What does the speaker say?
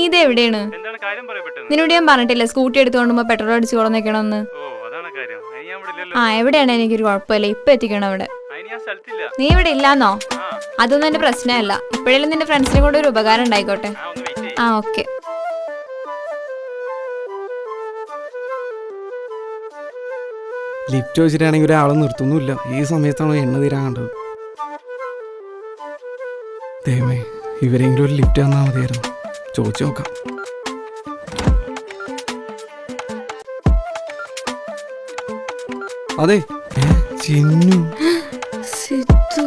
ഇത് എവിടെയാണ്? നിന്നോട് ഞാൻ പറഞ്ഞിട്ടില്ല സ്കൂട്ടി എടുത്തുകൊണ്ടുമ്പോ പെട്രോൾ അടിച്ചു കൊടുന്നേക്കണമെന്ന്. ആ എവിടെയാണ്? എനിക്കൊരു കുഴപ്പമില്ല, ഇപ്പൊ എത്തിക്കണം അവിടെ. നീ ഇവിടെ ഇല്ലാന്നോ? അതൊന്നും എന്റെ പ്രശ്നമല്ല. ഇപ്പോഴേലും നിന്റെ ഫ്രണ്ട്സിനെ കൊണ്ട് ഒരു ഉപകാരം ഉണ്ടായിക്കോട്ടെ. ആ ഓക്കെ. ലിഫ്റ്റ് വെച്ചിട്ടാണെങ്കിൽ ഒരാളെ നിർത്തുന്നില്ല. ഈ സമയത്താണ് എണ്ണ തീരാൻ കണ്ടത്. ദൈവമേ, ഇവരെങ്കിലും ഒരു ലിഫ്റ്റ് തന്നാൽ മതിയായിരുന്നു. ചോദിച്ചു നോക്കാം. അതെ, ചിന്നു. സിദ്ധു